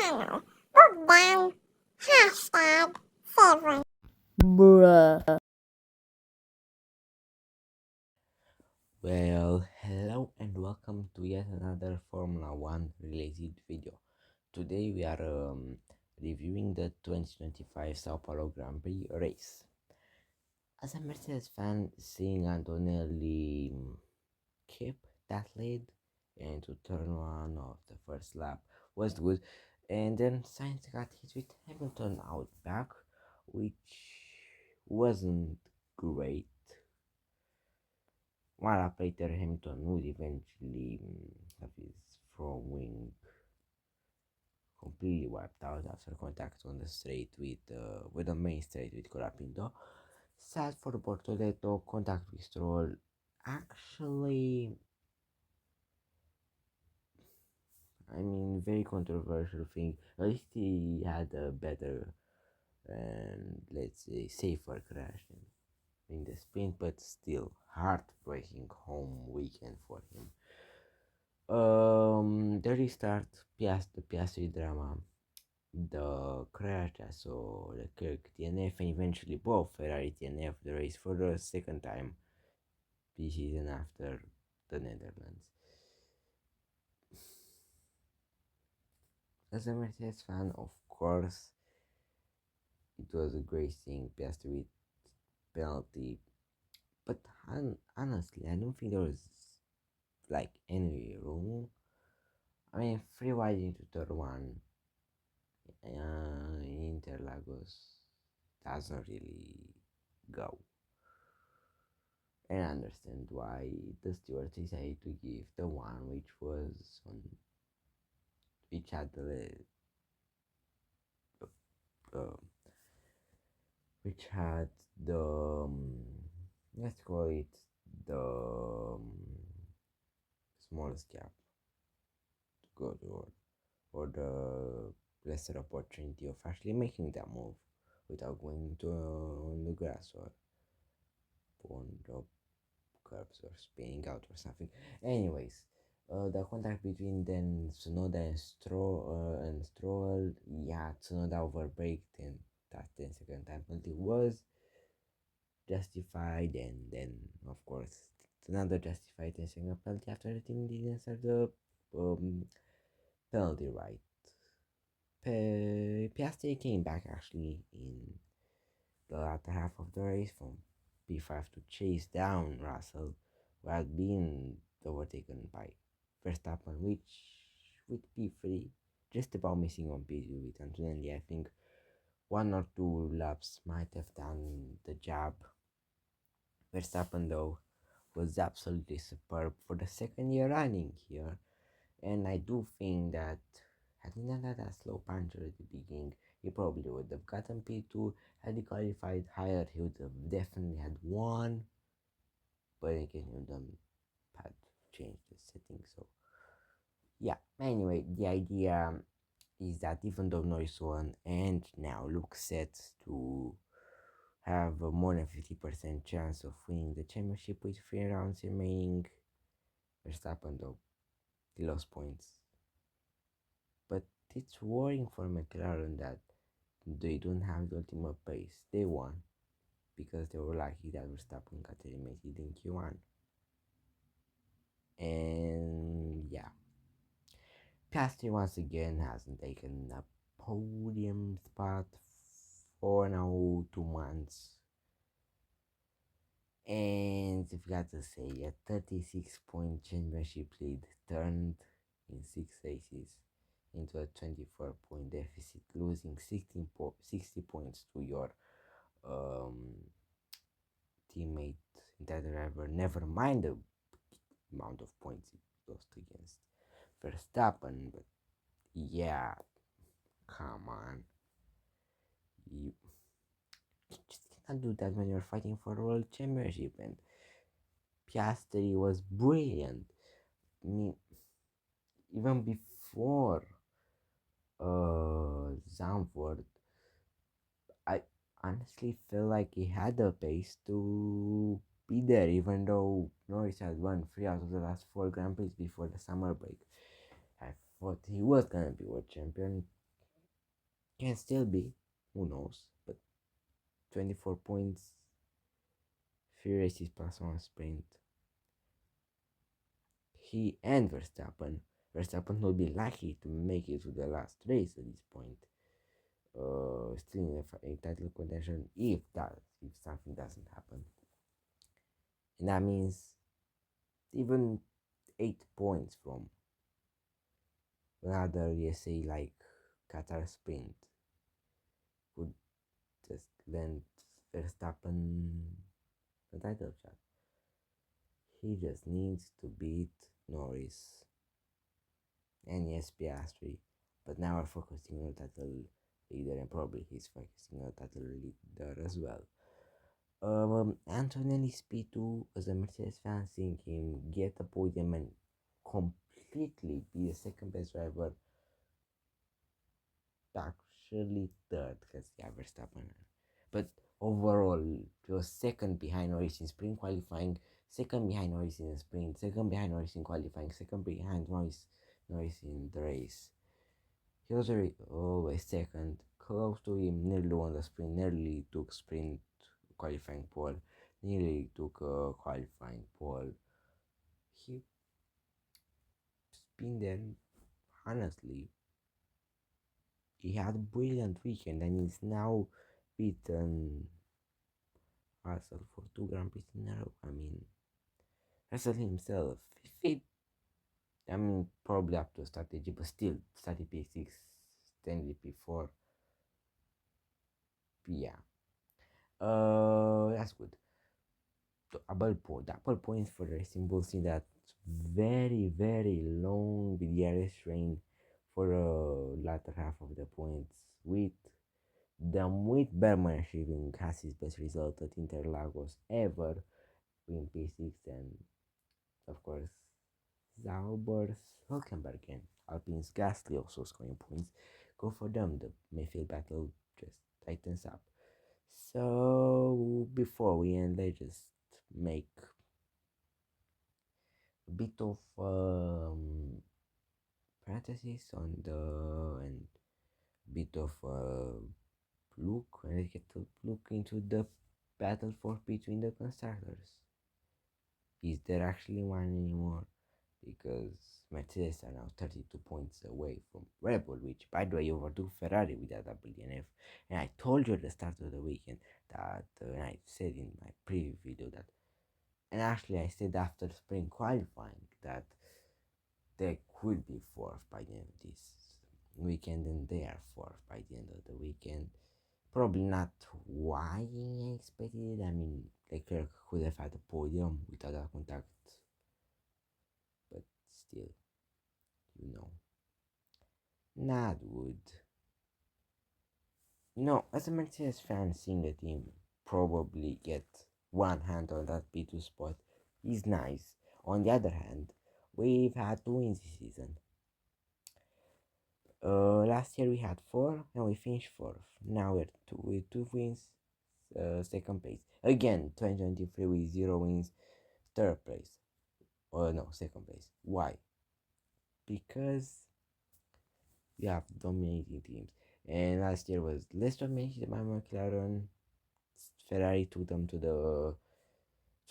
channel. Book down. Hashtag 7. Bruh. Well, hello and welcome to yet another Formula One related video. Today we are reviewing the 2025 Sao Paulo Grand Prix race. As a Mercedes fan, seeing Antonelli keep that lead into turn one of the first lap was good, and then Sainz got hit with Hamilton out back, which wasn't great. 1 lap later, Hamilton would eventually have his front wing completely wiped out after contact on the straight with the main straight with Colapinto. Sad for Bortoleto, contact with Stroll. Actually, very controversial thing. At least he had a better and let's say safer crash in the sprint, but still heartbreaking home weekend for him. The restart, the Piastri drama, the crash that saw Leclerc DNF, and eventually both Ferrari DNF the race for the second time this season after the Netherlands. As a Mercedes fan, of course, it was a great thing, Piastri with penalty, but honestly, I don't think there was like any room. Free wide into third one in Interlagos doesn't really go. And I understand why the stewards decided to give the one which had uh, the let's call it the smallest gap to go to, or the lesser opportunity of actually making that move without going to on the grass or on the curbs or spinning out or something. Anyways, the contact between then Tsunoda and Stroll, yeah, Tsunoda overbraked and that 10-second time penalty was justified, and then of course another justified 10-second penalty after the team didn't serve the um, penalty right. Piastri came back actually in the latter half of the race from P5 to chase down Russell, who had been overtaken by Verstappen, which with P3 just about missing on P2 with Antonelli. I think 1 or 2 laps might have done the job. Verstappen, though, was absolutely superb for the second year running here, and I do think that had he not had a slow puncher at the beginning, he probably would have gotten P2. Had he qualified higher, he would have definitely had one, but again, he would have changed the settings. So, yeah, anyway, the idea is that even though Norris won and now looks set to have a more than 50% chance of winning the championship with 3 rounds remaining, Verstappen, though, he lost points. But it's worrying for McLaren that they don't have the ultimate pace. They won because they were lucky that Verstappen got eliminated in Q1. And yeah, Piastri once again hasn't taken a podium spot for now 2 months. And I've got to say, a 36-point championship lead turned in 6 races into a 24-point deficit, losing 60 points to your um, teammate in that driver. Never mind the amount of points he lost against Verstappen, but yeah, come on. You just cannot do that when you're fighting for the world championship. And Piastri was brilliant. I mean, even before Zandvoort, I honestly feel like he had the pace to be there, even though Norris had won 3 out of the last 4 Grand Prix before the summer break. I thought he was gonna be world champion. Can still be, who knows? But 24 points, 3 races plus one sprint. He and Verstappen will be likely to make it to the last race at this point. Still in a title contention if something doesn't happen, and that means even 8 points from another USA like Qatar sprint would just land Verstappen the title shot. He just needs to beat Norris and yes, Piastri, but now we're focusing on title leader, and probably he's focusing on title leader as well. Antonelli's P2 as a Mercedes fan, seeing him get a podium and completely be the second best driver, actually third because yeah, Verstappen. But overall, he was second behind Norris in sprint qualifying, second behind Norris in the sprint, second behind Norris in qualifying, second behind Norris in the race. He was always second, close to him, nearly won the sprint, nearly took sprint qualifying pole, nearly took a qualifying pole. He's been there, honestly. He had a brilliant weekend and he's now beaten Russell for 2 Grand Prix in a row. I mean, Russell himself, probably up to strategy, but still, started P6, Stanley P4. Yeah. That's good. Double points for the Racing Bulls in that very, very long DRS rain for the latter half of the points with Berman achieving his best result at Interlagos ever in P6, and of course Zauber's Hülkenberg and Alpine's Gasly also scoring points. Go for them. The midfield battle just tightens up. So before we end, let's just make a bit of parenthesis on the and bit of look and let's get to look into the battle for between the constructors. Is there actually one anymore? Because Mercedes are now 32 points away from Red Bull, which by the way overtook Ferrari with that WDNF. And I told you at the start of the weekend that, and I said in my previous video that, and actually I said after spring qualifying that they could be fourth by the end of this weekend, and they are fourth by the end of the weekend. Probably not why I expected it. I mean, Leclerc could have had a podium without a contact, but still, you know, not good. As a Mercedes fan, seeing the team probably get one hand on that P2 spot is nice. On the other hand, we've had 2 wins this season. Last year we had 4 and we finished 4th. Now we're with 2 wins, second place. Again, 2023 with 0 wins, third place. No, second place. Why? Because we have dominating teams. And last year was less dominated by McLaren. Ferrari took them to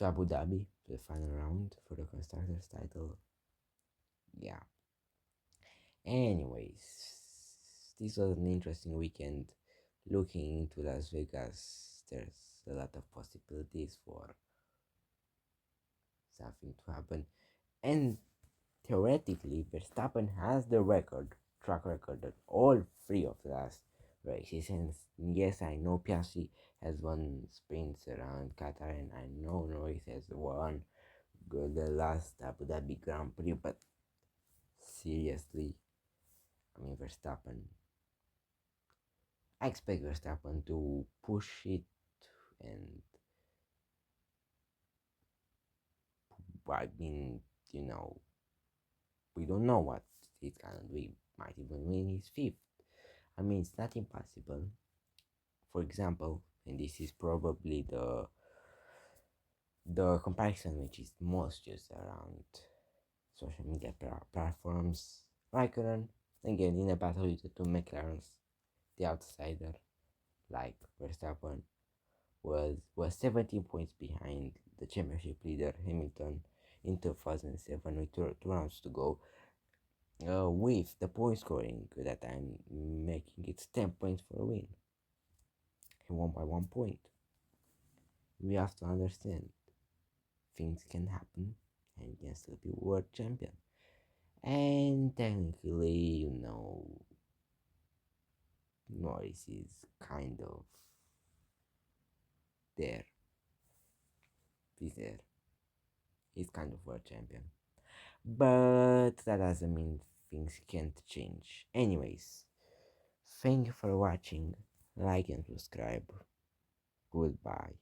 Abu Dhabi, to the final round for the constructors title. Yeah. Anyways, this was an interesting weekend. Looking into Las Vegas, there's a lot of possibilities for something to happen. And theoretically, Verstappen has the track record at all 3 of the last races. And yes, I know Piastri has won sprints around Qatar, and I know Norris has won the last Abu Dhabi Grand Prix, but seriously, Verstappen. I expect Verstappen to push it, and I mean, you know, we don't know what he's gonna do. He might even win his 5th. It's not impossible. For example, and this is probably the comparison which is most used around social media platforms. Raikkonen, again in a battle with the 2 McLarens, the outsider, like Verstappen, was 17 points behind the championship leader Hamilton in 2007 with two rounds to go. With the point scoring that I'm making it 10 points for a win. He won by 1 point. We have to understand things can happen and you can still be world champion. And technically, Norris is kind of there. He's there. He's kind of world champion. But that doesn't mean things can't change. Anyways, thank you for watching. Like and subscribe. Goodbye.